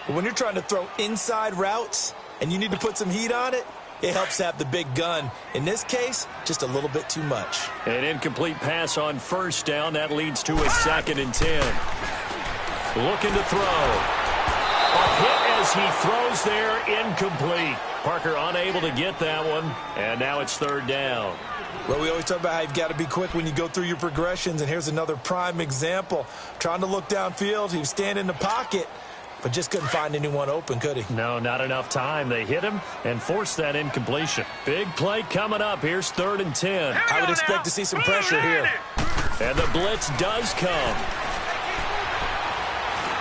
But when you're trying to throw inside routes and you need to put some heat on it, it helps to have the big gun. In this case, just a little bit too much. An incomplete pass on first down. That leads to a 2nd and 10. Looking to throw. A hit as he throws there, incomplete. Parker unable to get that one, and now it's 3rd down. Well, we always talk about how you've got to be quick when you go through your progressions, and here's another prime example. Trying to look downfield, he was standing in the pocket, but just couldn't find anyone open, could he? No, not enough time. They hit him and forced that incompletion. Big play coming up. Here's 3rd and 10. I would expect to see some pressure here. And the blitz does come.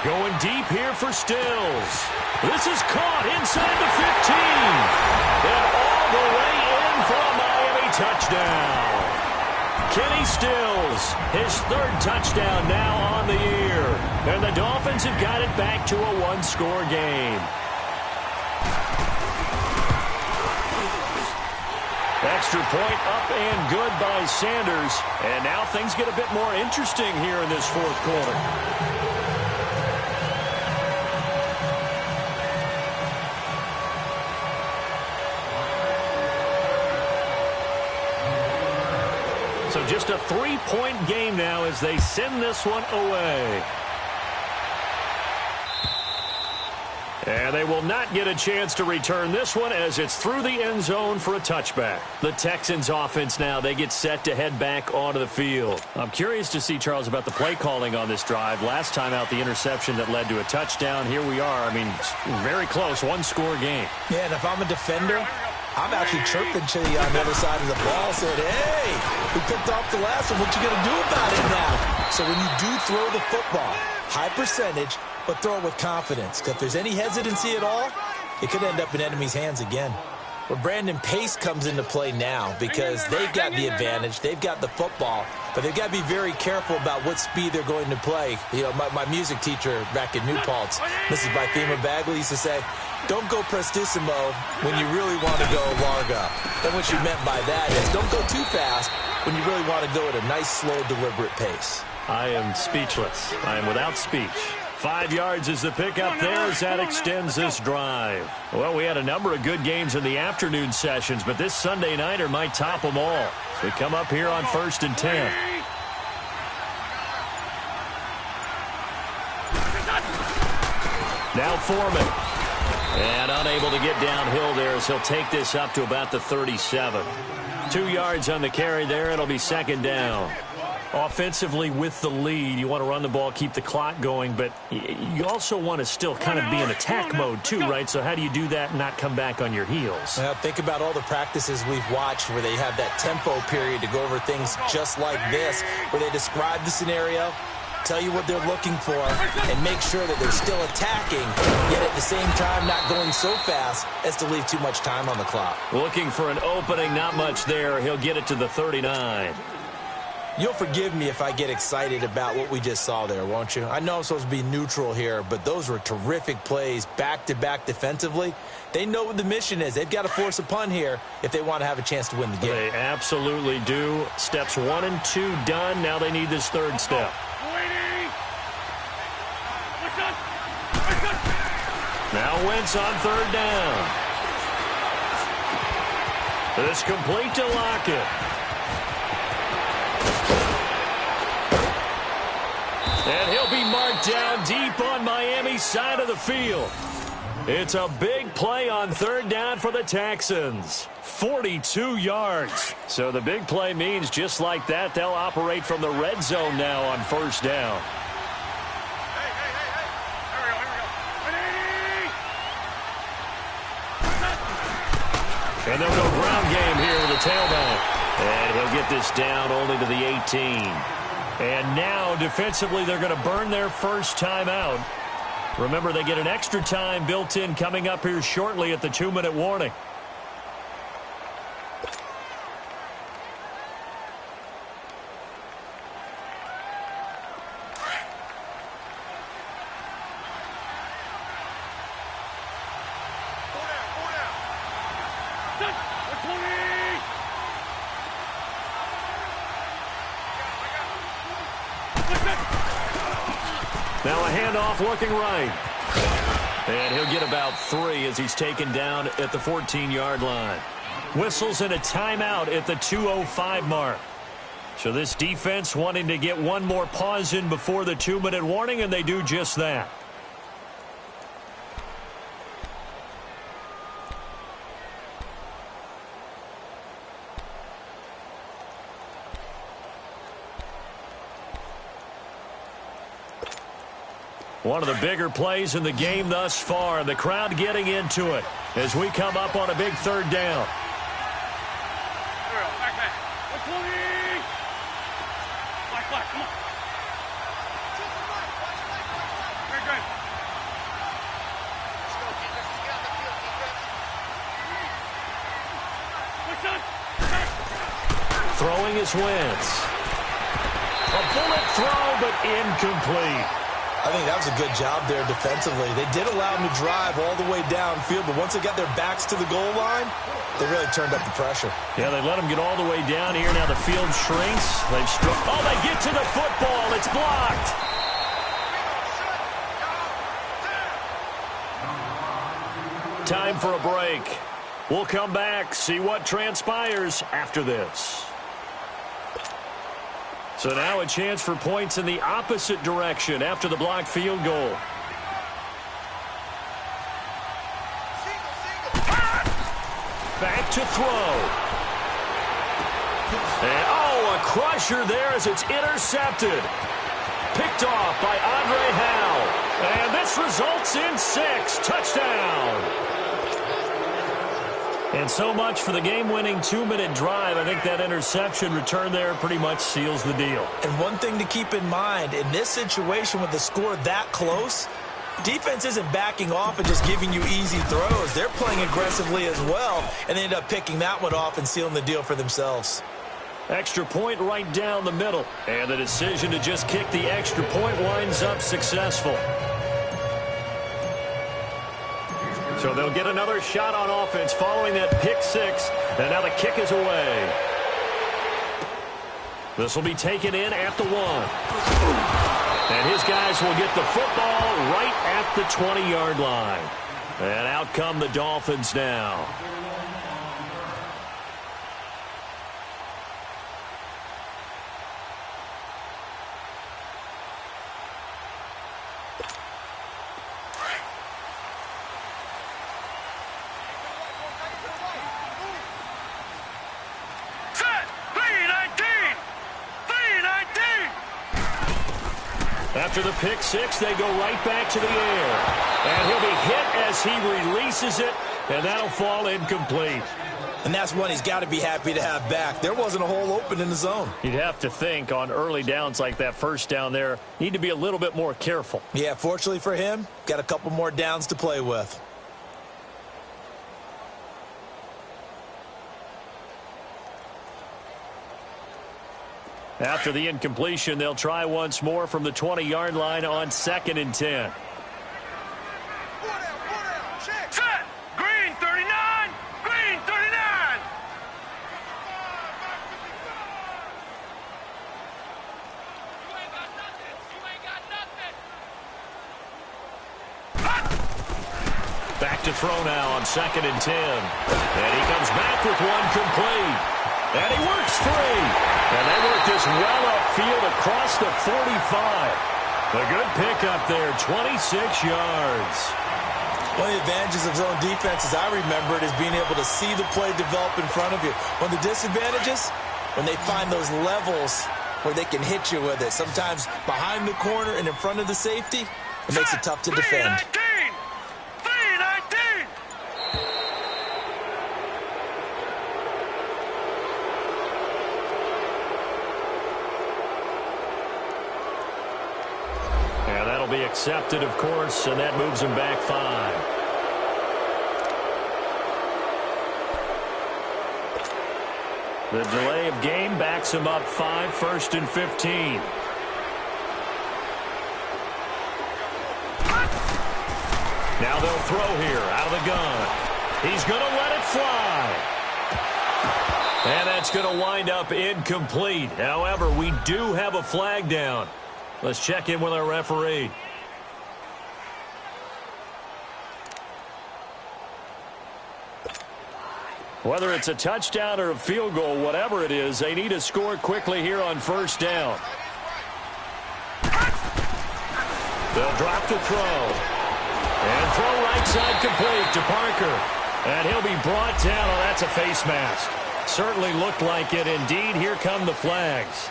Going deep here for Stills. This is caught inside the 15. And all the way in for a Miami touchdown. Kenny Stills, his 3rd touchdown now on the year. And the Dolphins have got it back to a 1-score game. Extra point up and good by Sanders. And now things get a bit more interesting here in this 4th quarter. So just a 3-point game now as they send this one away. And they will not get a chance to return this one as it's through the end zone for a touchback. The Texans offense now, they get set to head back onto the field. I'm curious to see, Charles, about the play calling on this drive. Last time out, the interception that led to a touchdown. Here we are. I mean, very close, 1-score game. Yeah, and if I'm a defender, I'm actually chirping to you on the other side of the ball, saying, hey, we picked off the last one. What you going to do about it now? So when you do throw the football, high percentage, but throw it with confidence. Because if there's any hesitancy at all, it could end up in enemy's hands again. Where Brandon, pace comes into play now because they've got the advantage. They've got the football, but they've got to be very careful about what speed they're going to play. You know, my music teacher back in New Paltz, Mrs. Bythema Bagley, used to say, don't go prestissimo when you really want to go larga. And what she meant by that is don't go too fast when you really want to go at a nice, slow, deliberate pace. I am speechless. I am without speech. 5 yards is the pickup there as that extends this drive. Well, we had a number of good games in the afternoon sessions, but this Sunday nighter might top them all. So we come up here on 1st and 10. Now Foreman. And unable to get downhill there as he'll take this up to about the 37. 2 yards on the carry there. It'll be 2nd down. Offensively with the lead, you want to run the ball, keep the clock going, but you also want to still kind of be in attack mode too, right? So how do you do that and not come back on your heels? Well, think about all the practices we've watched where they have that tempo period to go over things just like this, where they describe the scenario, tell you what they're looking for, and make sure that they're still attacking, yet at the same time not going so fast as to leave too much time on the clock. Looking for an opening, not much there. He'll get it to the 39. You'll forgive me if I get excited about what we just saw there, won't you? I know I'm supposed to be neutral here, but those were terrific plays back-to-back defensively. They know what the mission is. They've got to force a punt here if they want to have a chance to win the game. They absolutely do. Steps 1 and 2 done. Now they need this 3rd step. Now Wentz on 3rd down. It's complete to Lockett. And he'll be marked down deep on Miami's side of the field. It's a big play on 3rd down for the Texans. 42 yards. So the big play means just like that, they'll operate from the red zone now on 1st down. And they'll go ground game here with the tailback. And he'll get this down only to the 18. And now, defensively, they're going to burn their first timeout. Remember, they get an extra time built in coming up here shortly at the 2-minute warning. Now a handoff looking right. And he'll get about 3 as he's taken down at the 14-yard line. Whistles and a timeout at the 2:05 mark. So this defense wanting to get one more pause in before the 2-minute warning, and they do just that. One of the bigger plays in the game thus far. The crowd getting into it as we come up on a big 3rd down. Throwing is Wentz. A bullet throw, but incomplete. I think that was a good job there defensively. They did allow them to drive all the way downfield, but once they got their backs to the goal line, they really turned up the pressure. Yeah, they let them get all the way down here. Now the field shrinks. They've struck. Oh, they get to the football. It's blocked. Time for a break. We'll come back, see what transpires after this. So now a chance for points in the opposite direction after the blocked field goal. Back to throw. And, oh, a crusher there as it's intercepted. Picked off by Andre Howell. And this results in 6. Touchdown. And so much for the game-winning 2-minute drive. I think that interception return there pretty much seals the deal. And one thing to keep in mind, in this situation with the score that close, Defense isn't backing off and just giving you easy throws. They're playing aggressively as well, and they end up picking that one off and sealing the deal for themselves. Extra point right down the middle. And the decision to just kick the extra point winds up successful. So they'll get another shot on offense following that pick six. And now the kick is away. This will be taken in at the 1. And his guys will get the football right at the 20-yard line. And out come the Dolphins now. After the pick six, they go right back to the air. And he'll be hit as he releases it, and that'll fall incomplete. And that's one he's got to be happy to have back. There wasn't a hole open in the zone. You'd have to think on early downs like that first down there, need to be a little bit more careful. Yeah, fortunately for him, got a couple more downs to play with. After the incompletion, they'll try once more from the 20-yard line on 2nd and 10. Set! Green 39! Green 39! Back to throw now on 2nd and 10. And he comes back with one complete. And he works free. And they work this well upfield across the 45. A good pickup there, 26 yards. One of the advantages of zone defense, as I remember it, is being able to see the play develop in front of you. One of the disadvantages, when they find those levels where they can hit you with it. Sometimes behind the corner and in front of the safety, it makes it tough to defend. 319! And that'll be accepted, of course, and that moves him back 5. The delay of game backs him up 5, 1st and 15. Now they'll throw here out of the gun. He's going to let it fly. And that's going to wind up incomplete. However, we do have a flag down. Let's check in with our referee. Whether it's a touchdown or a field goal, whatever it is, they need to score quickly here on 1st down. They'll drop to throw. And throw right side complete to Parker. And he'll be brought down. Oh, that's a face mask. Certainly looked like it. Indeed, here come the flags.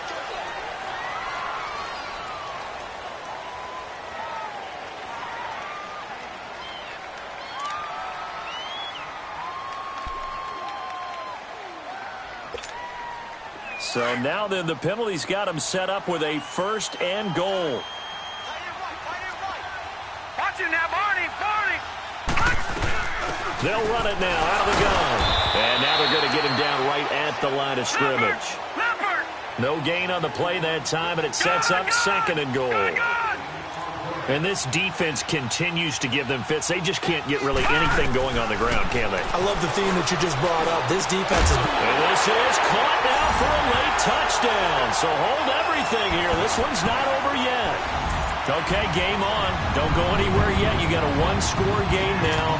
So now then the penalty's got him set up with a 1st and goal. Watch it now, Barney! Barney! They'll run it now out of the gun. And now they're going to get him down right at the line of scrimmage. No gain on the play that time, and it sets up 2nd and goal. And this defense continues to give them fits. They just can't get really anything going on the ground, can they? I love the theme that you just brought up. This defense is... And this is caught now for a late touchdown. So hold everything here. This one's not over yet. Okay, game on. Don't go anywhere yet. You got a one-score game now.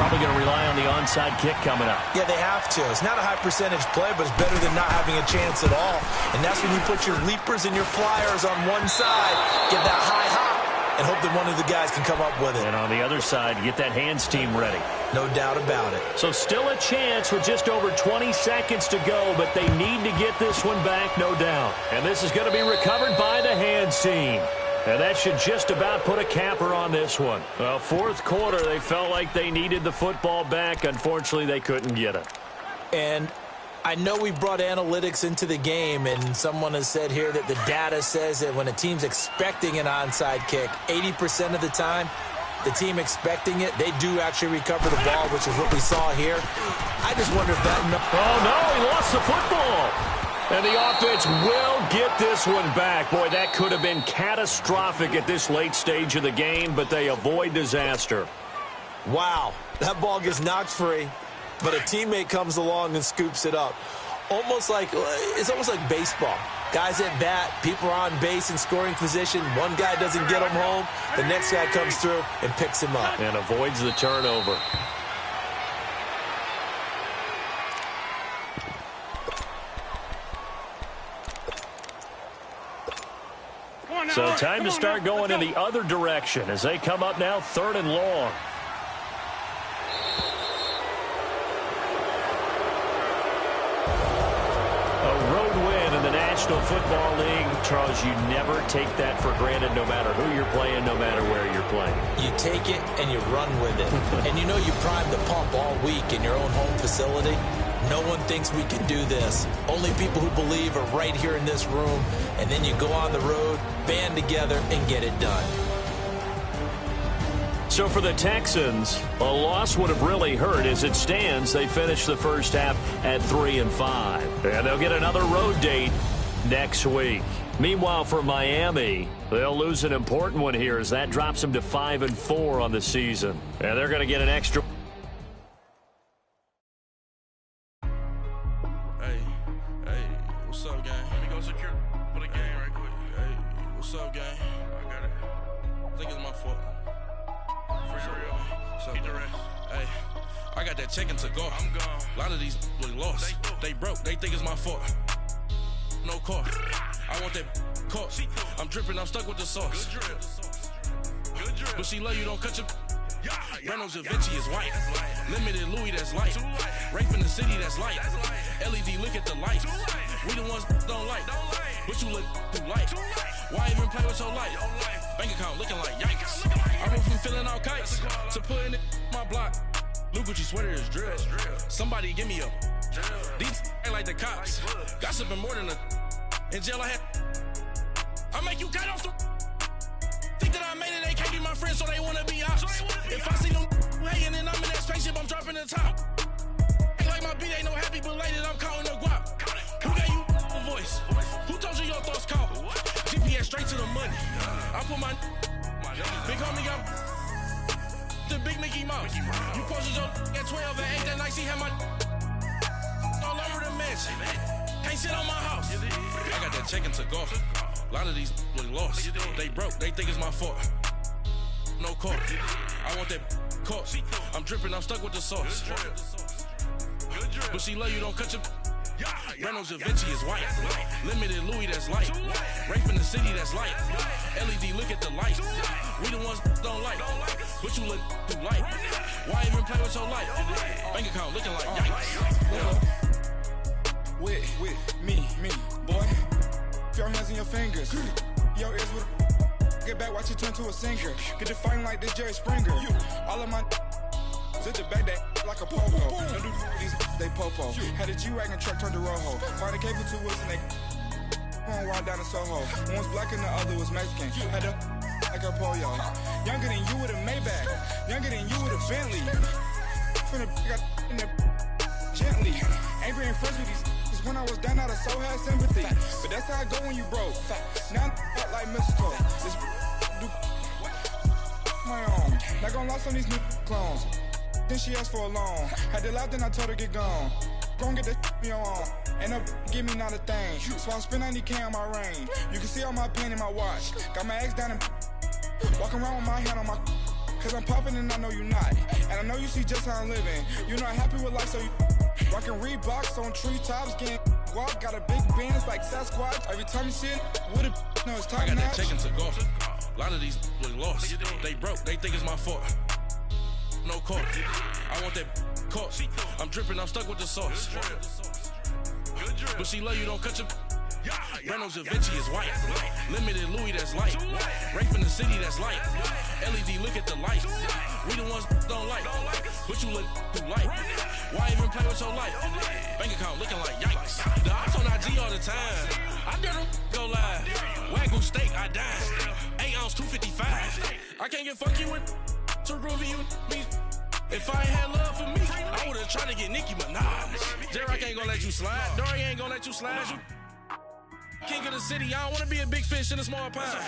Probably going to rely on the onside kick coming up. Yeah, they have to. It's not a high-percentage play, but it's better than not having a chance at all. And that's when you put your leapers and your flyers on one side, get that high hop, and hope that one of the guys can come up with it. And on the other side, get that hands team ready. No doubt about it. So still a chance with just over 20 seconds to go, but they need to get this one back, no doubt. And this is going to be recovered by the hands team. And that should just about put a capper on this one. Well, 4th quarter, they felt like they needed the football back. Unfortunately, they couldn't get it. And I know we brought analytics into the game, and someone has said here that the data says that when a team's expecting an onside kick, 80% of the time, the team expecting it, they do actually recover the ball, which is what we saw here. I just wonder if that... Oh, no, he lost the football. And the offense will get this one back. Boy, that could have been catastrophic at this late stage of the game, but they avoid disaster. Wow, that ball gets knocked free, but a teammate comes along and scoops it up. It's almost like baseball. Guys at bat, people are on base in scoring position. One guy doesn't get him home. The next guy comes through and picks him up. And avoids the turnover. So time to start going in the other direction as they come up now 3rd and long. National Football League, Charles, you never take that for granted no matter who you're playing, no matter where you're playing. You take it and you run with it. And you know you prime the pump all week in your own home facility. No one thinks we can do this. Only people who believe are right here in this room. And then you go on the road, band together, and get it done. So for the Texans, a loss would have really hurt. As it stands, they finished the first half at 3-5. And they'll get another road date next week. Meanwhile, for Miami, they'll lose an important one here as that drops them to 5-4 on the season. And they're going to get an extra. Hey, what's up, gang? Let me go secure for the game right quick. Hey, what's up, gang? I got it. I think it's my fault. Hey, I got that chicken to go. I'm gone. A lot of these look lost. They broke. They think it's my fault. No car. I want that car. I'm dripping. I'm stuck with the sauce. Good drip. But she love you. Don't cut your. Reynolds Da Vinci is white. Limited Louis, that's light. Rape in the city, that's light. LED, look at the lights. We the ones don't like. But you look too light. Why even play with your life? Bank account looking like yikes. I went from filling out kites to putting it in my block. Blue Gucci sweater is drill. Somebody give me a. These ain't like the cops. Gossiping more than a. In jail I had. I make you cut off the. Think that I made it, they can't be my friends, so they wanna be ops. If I see them hating and I'm in that spaceship, I'm dropping the top. Ain't like my beat ain't no happy, but later I'm counting the guap. Who gave you a voice? Who told you your thoughts count? GPS straight to the money. I put my big homie got the big Mickey Mouse. You posted your at 12 and 8 that night, she had my all over the mansion. Can't sit on my house. I got that chicken to go. A lot of these look lost. They broke. They think it's my fault. No car. I want that car. I'm dripping. I'm stuck with the sauce. But she love you. Don't cut your. Reynolds Da Vinci is white. Limited Louis, that's light. Rape in the city, that's light. LED, look at the lights. We the ones don't like. But you look too light. Why even play with your life? Bank account looking like yikes. With me, boy. Your hands in your fingers. Your ears with a get back, watch you turn to a singer. Get to fighting like this Jerry Springer. All of my zip the back that like a popo. Don't do these they popo. Had a G-Wagon truck turned to Rojo. Find a cable 2 wheels and they going wild down in Soho. One was black and the other was Mexican. Had a like a pollo. Younger than you with a Maybach. Younger than you with a Bentley. From the got in the gently. Angry and friends with these. When I was down out of so had sympathy. But that's how I go when you broke. Now I'm like Mexico. This do my own. Not gonna lost on these new clones. Then she asked for a loan. Had to laugh, then I told her get gone. Gon' get that me on. Ain't no give me not a thing. So I spend 90K on my range. You can see all my pain in my watch. Got my ex down and walking around with my hand on my. Cause I'm popping and I know you not. And I know you see just how I'm living. You're not happy with life, so you. Rockin' Reeboks on treetops, getting guap, got a big Benz like Sasquatch. Every time you see it, with a no, it's top I got notch. that chicken to go. A lot of these look lost. They broke. They think it's my fault. No car. I want that car. I'm dripping. I'm stuck with the sauce. But she love you. Don't cut your. Reynolds Da Vinci is white. Limited Louis, that's light. Rape in the city, that's light. LED, look at the lights. We the ones don't like. But you look too light. Why even play with your life? Bank account looking like yikes. The ops on IG all the time. I dare them go live. Wagyu steak, I dine. 8 ounce, 255. I can't get funky with too groovy you me. If I ain't had love for me, I would've tried to get Nicki Minaj. Derek ain't gonna let you slide. Dory ain't gonna let you slide. You king of the city, I don't wanna be a big fish in a small pond.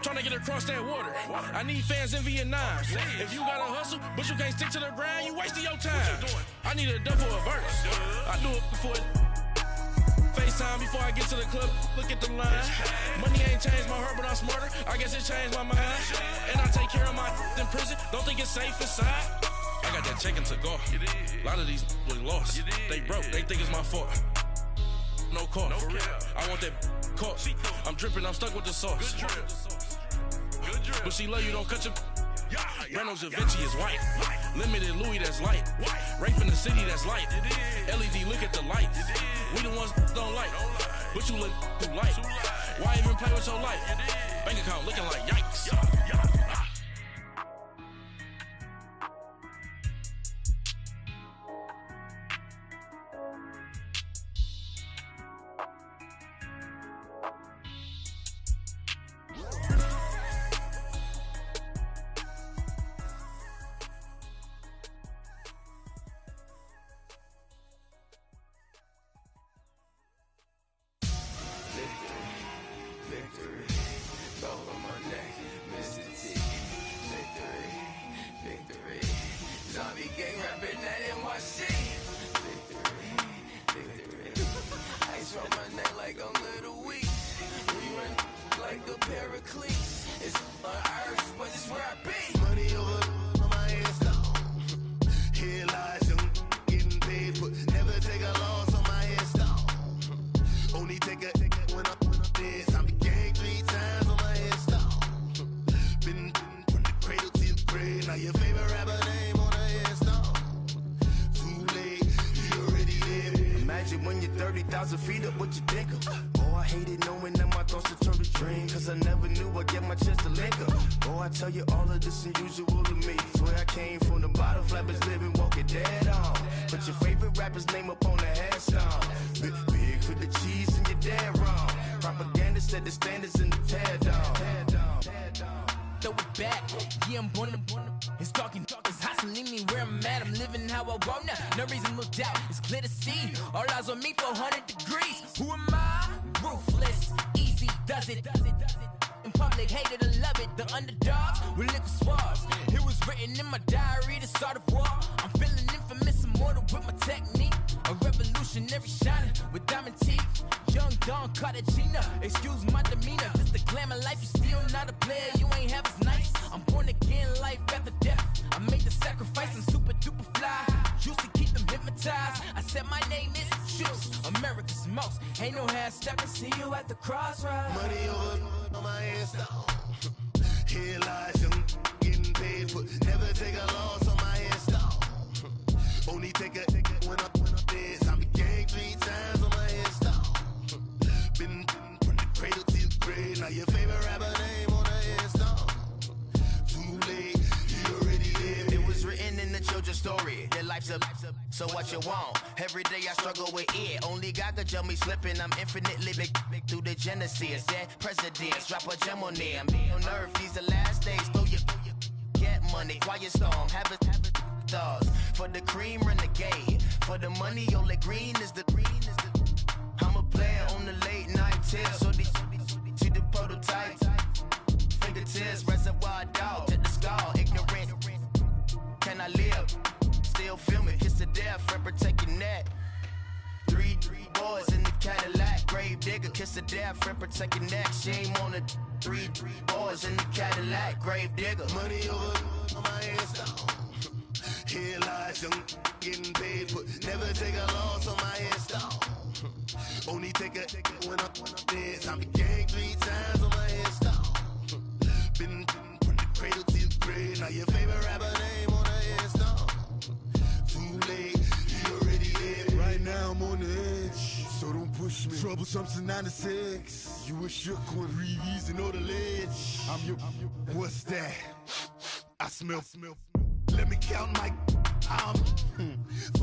Trying to get across that water. I need fans in Vietnam. If you gotta hustle, but you can't stick to the grind, you wasting your time. I need a double a verse. I do it for FaceTime before I get to the club, look at the line. Money ain't changed my heart, but I'm smarter. I guess it changed my mind. And I take care of my in prison. Don't think it's safe inside. I got that check to go. A lot of these was lost. They broke, they think it's my fault. No car. I want that car. I'm dripping, I'm stuck with the sauce. But she love you, don't cut your. Reynolds Da Vinci is white. Limited Louis, that's light. Rafe in the city, that's light. LED, look at the lights. We the ones don't like. But you look too light. Why even play with your life? Bank account looking like yikes. So what you want? Every day I struggle with it. Only God could tell me slipping. I'm infinitely big through the Genesis. Dead presidents, drop a gem on them. On earth, these the last days. Throw your get money, quiet storm. Have it thoughts. For the cream, renegade. For the money, only green is the. I'm a player on the late night tip. So the prototype. Fingertips, reservoir dog. To the skull, ignorant. Can I live? Still filming, kiss to death, friend protect your neck. Three boys in the Cadillac, grave digger, kiss to death, friend protect your neck. Shame on the three boys in the Cadillac, grave digger. Money over on my hands down. Here lies young, getting paid, but never take a loss on my hands down. Only take a when I'm dead. I be gang 3 times on my hands down. Been from the cradle to the grave. Now your favorite rapper name on the hands down. Too late, you already dead. Right now I'm on the edge, so don't push me. Troublesome since 96. You a shook one, Reeves and all the ledge. I'm your, what's that? I smell. Let me count my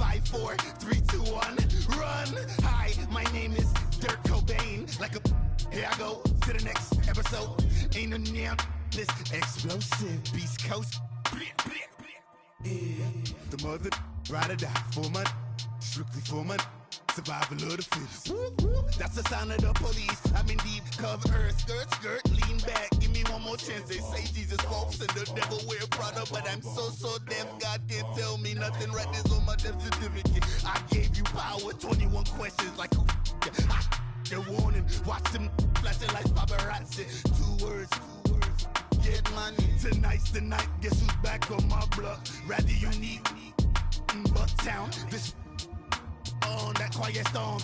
5, 4, 3, 2, 1, run. Hi, my name is Dirk Cobain. Like a here I go to the next episode. Ain't no damn this explosive Beast Coast. Yeah. The mother ride or die for my strictly for my survival of the fittest. That's the sound of the police. I'm in deep cover, skirt, lean back. Give me one more chance. They say Jesus walks and the devil wear Prada, but I'm so deaf. God can't tell me nothing. Right there's on my death certificate. I gave you power. 21 questions like who? The warning. Watch them flashing like paparazzi. 2 words. Get money. Tonight's the night. Guess who's back on my block? Rather unique. Bucktown. This on that quiet storm.